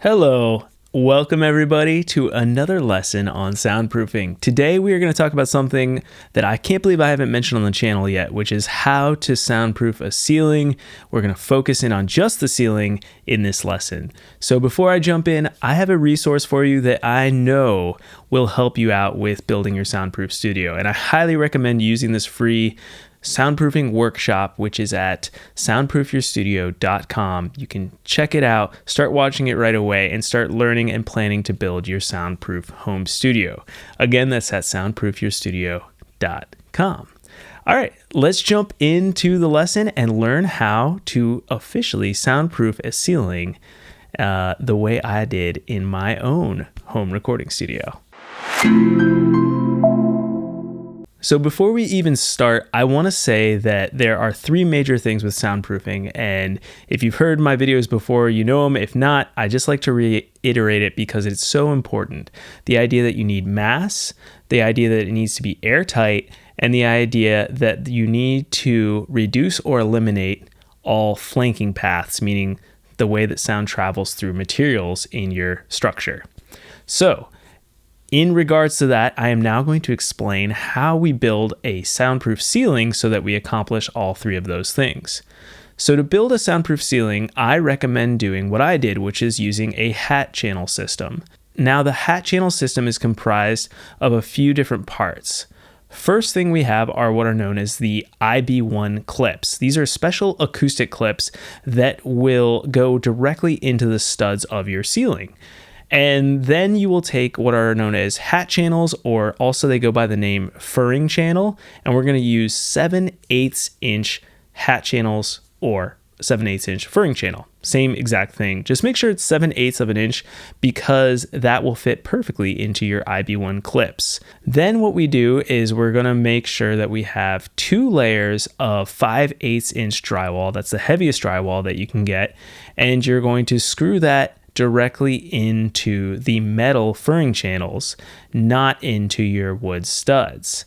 Hello, welcome everybody to another lesson on soundproofing. Today we are going to talk about something that I can't believe I haven't mentioned on the channel yet, which is how to soundproof a ceiling. We're going to focus in on just the ceiling in this lesson. So before I jump in, I have a resource for you that I know will help you out with building your soundproof studio, and I highly recommend using this free soundproofing workshop, which is at soundproofyourstudio.com. You can check it out, start watching it right away, and start learning and planning to build your soundproof home studio. Again, that's at soundproofyourstudio.com. All right, let's jump into the lesson and learn how to officially soundproof a ceiling the way I did in my own home recording studio. So before we even start, I want to say that there are three major things with soundproofing, and if you've heard my videos before, you know them. If not, I just like to reiterate it because it's so important. The idea that you need mass, the idea that it needs to be airtight, and the idea that you need to reduce or eliminate all flanking paths, meaning the way that sound travels through materials in your structure. So, in regards to that, I am now going to explain how we build a soundproof ceiling so that we accomplish all three of those things. So to build a soundproof ceiling, I recommend doing what I did, which is using a hat channel system. Now, the hat channel system is comprised of a few different parts. First thing we have are what are known as the IB1 clips. These are special acoustic clips that will go directly into the studs of your ceiling. And then you will take what are known as hat channels, or also they go by the name furring channel, and we're going to use 7/8 inch hat channels or 7/8 inch furring channel. Same exact thing. Just make sure it's 7/8 of an inch because that will fit perfectly into your IB1 clips. Then what we do is we're going to make sure that we have 2 layers of 5/8 inch drywall. That's the heaviest drywall that you can get. And you're going to screw that directly into the metal furring channels, not into your wood studs.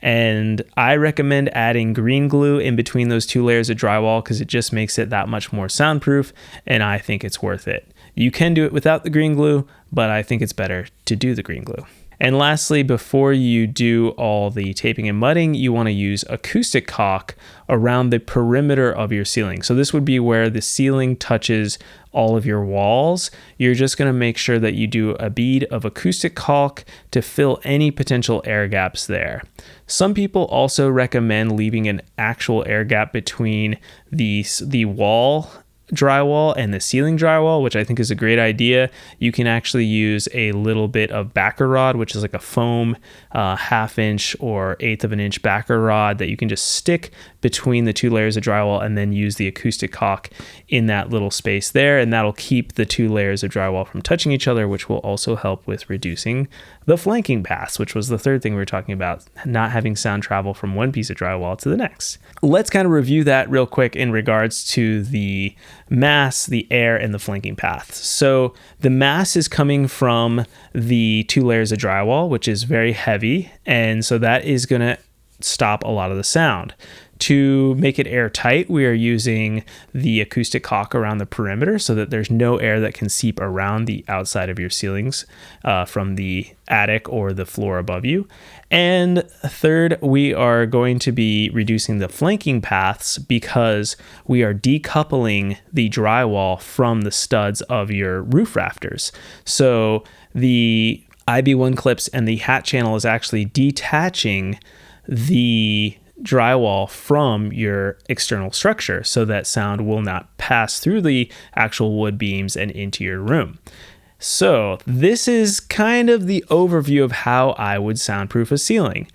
And I recommend adding green glue in between those 2 layers of drywall because it just makes it that much more soundproof, and I think it's worth it. You can do it without the green glue, but I think it's better to do the green glue. And lastly, before you do all the taping and mudding, you want to use acoustic caulk around the perimeter of your ceiling. So this would be where the ceiling touches all of your walls. You're just going to make sure that you do a bead of acoustic caulk to fill any potential air gaps there. Some people also recommend leaving an actual air gap between the wall drywall and the ceiling drywall, which I think is a great idea. You can actually use a little bit of backer rod, which is like a foam 1/2 inch or 1/8 of an inch backer rod that you can just stick between the 2 layers of drywall and then use the acoustic caulk in that little space there, and that'll keep the 2 layers of drywall from touching each other, which will also help with reducing the flanking paths, which was the third thing we were talking about, not having sound travel from one piece of drywall to the next. Let's kind of review that real quick in regards to the mass, the air, and the flanking paths. So the mass is coming from the 2 layers of drywall, which is very heavy, and so that is going to stop a lot of the sound. To make it airtight, we are using the acoustic caulk around the perimeter so that there's no air that can seep around the outside of your ceilings from the attic or the floor above you. And third, we are going to be reducing the flanking paths because we are decoupling the drywall from the studs of your roof rafters. So the IB1 clips and the hat channel is actually detaching the drywall from your external structure so that sound will not pass through the actual wood beams and into your room. So this is kind of the overview of how I would soundproof a ceiling.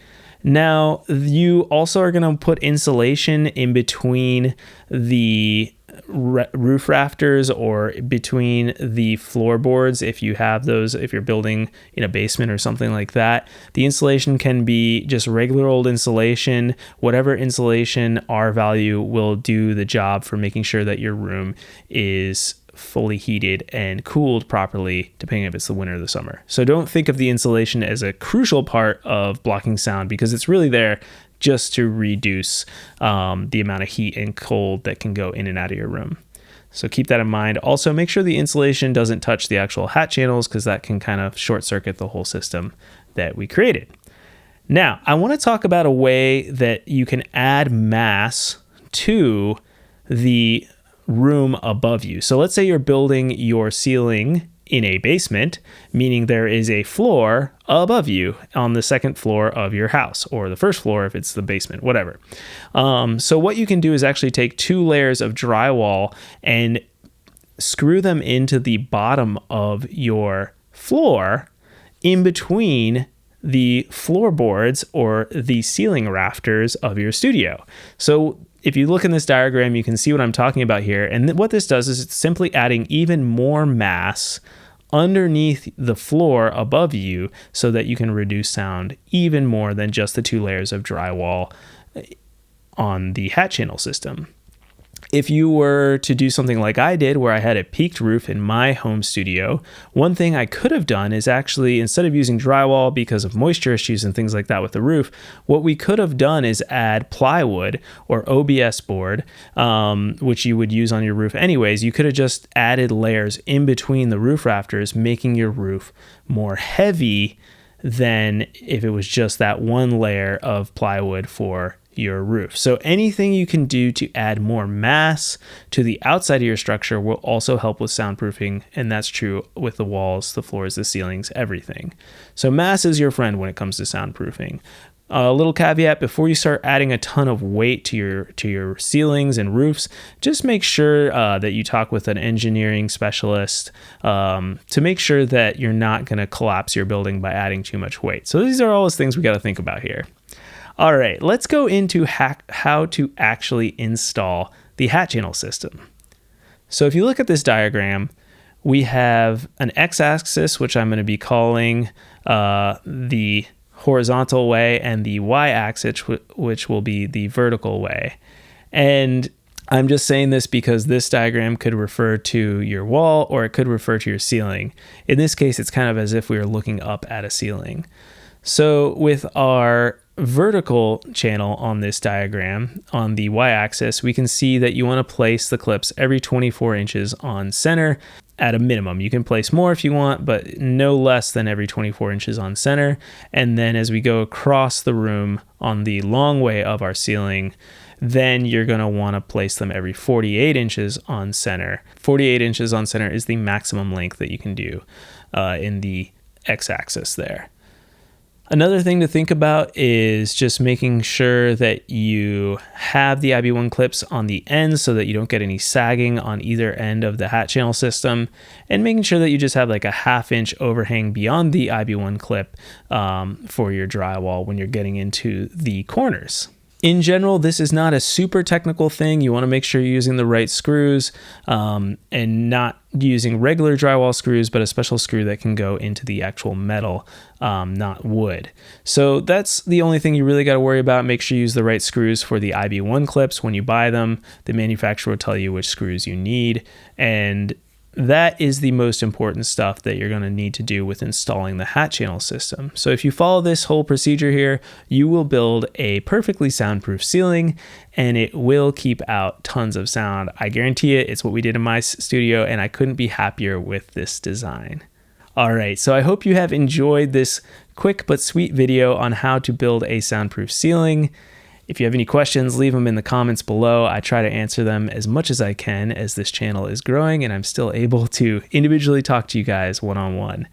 Now, you also are going to put insulation in between the roof rafters or between the floorboards if you have those, if you're building in a basement or something like that. The insulation can be just regular old insulation. Whatever insulation R value will do the job for making sure that your room is fully heated and cooled properly, depending if it's the winter or the summer. So don't think of the insulation as a crucial part of blocking sound because it's really there just to reduce the amount of heat and cold that can go in and out of your room. So keep that in mind. Also, make sure the insulation doesn't touch the actual hat channels because that can kind of short circuit the whole system that we created. Now, I want to talk about a way that you can add mass to the room above you. So let's say you're building your ceiling in a basement, meaning there is a floor above you on the second floor of your house, or the first floor if it's the basement, whatever. So what you can do is actually take 2 layers of drywall and screw them into the bottom of your floor in between the floorboards or the ceiling rafters of your studio. So if you look in this diagram, you can see what I'm talking about here. And what this does is it's simply adding even more mass underneath the floor above you so that you can reduce sound even more than just the 2 layers of drywall on the hat channel system. If you were to do something like I did, where I had a peaked roof in my home studio, one thing I could have done is actually, instead of using drywall because of moisture issues and things like that with the roof, what we could have done is add plywood or OBS board, which you would use on your roof anyways. You could have just added layers in between the roof rafters, making your roof more heavy than if it was just that one layer of plywood for your roof. So anything you can do to add more mass to the outside of your structure will also help with soundproofing, and that's true with the walls, the floors, the ceilings, everything. So mass is your friend when it comes to soundproofing. A little caveat: before you start adding a ton of weight to your ceilings and roofs, just make sure that you talk with an engineering specialist to make sure that you're not going to collapse your building by adding too much weight. So these are all those things we got to think about here. All right, let's go into how to actually install the hat channel system. So if you look at this diagram, we have an x-axis, which I'm going to be calling the horizontal way, and the y-axis, which will be the vertical way. And I'm just saying this because this diagram could refer to your wall or it could refer to your ceiling. In this case, it's kind of as if we were looking up at a ceiling. So with our vertical channel on this diagram, on the y-axis, we can see that you want to place the clips every 24 inches on center at a minimum. You can place more if you want, but no less than every 24 inches on center. And then as we go across the room on the long way of our ceiling, then you're going to want to place them every 48 inches on center. 48 inches on center is the maximum length that you can do in the x-axis there. Another thing to think about is just making sure that you have the IB1 clips on the ends so that you don't get any sagging on either end of the hat channel system, and making sure that you just have like a 1/2 inch overhang beyond the IB1 clip for your drywall when you're getting into the corners. In general, this is not a super technical thing. You want to make sure you're using the right screws and not using regular drywall screws, but a special screw that can go into the actual metal, not wood. So that's the only thing you really got to worry about. Make sure you use the right screws for the IB1 clips when you buy them. The manufacturer will tell you which screws you need, and that is the most important stuff that you're going to need to do with installing the hat channel system. So if you follow this whole procedure here, you will build a perfectly soundproof ceiling, and it will keep out tons of sound. I guarantee it. It's what we did in my studio, and I couldn't be happier with this design. All right, so I hope you have enjoyed this quick but sweet video on how to build a soundproof ceiling. If you have any questions, leave them in the comments below. I try to answer them as much as I can as this channel is growing and I'm still able to individually talk to you guys one-on-one.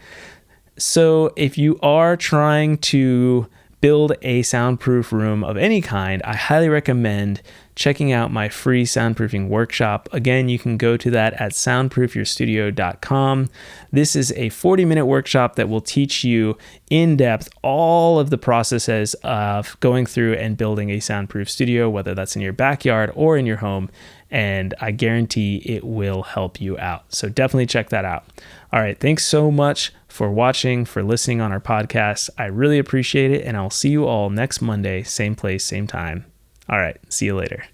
So if you are trying to build a soundproof room of any kind, I highly recommend checking out my free soundproofing workshop. Again, you can go to that at soundproofyourstudio.com. This is a 40-minute workshop that will teach you in depth all of the processes of going through and building a soundproof studio, whether that's in your backyard or in your home, and I guarantee it will help you out. So definitely check that out. All right, thanks so much for watching, for listening on our podcast. I really appreciate it, and I'll see you all next Monday, same place, same time. All right, see you later.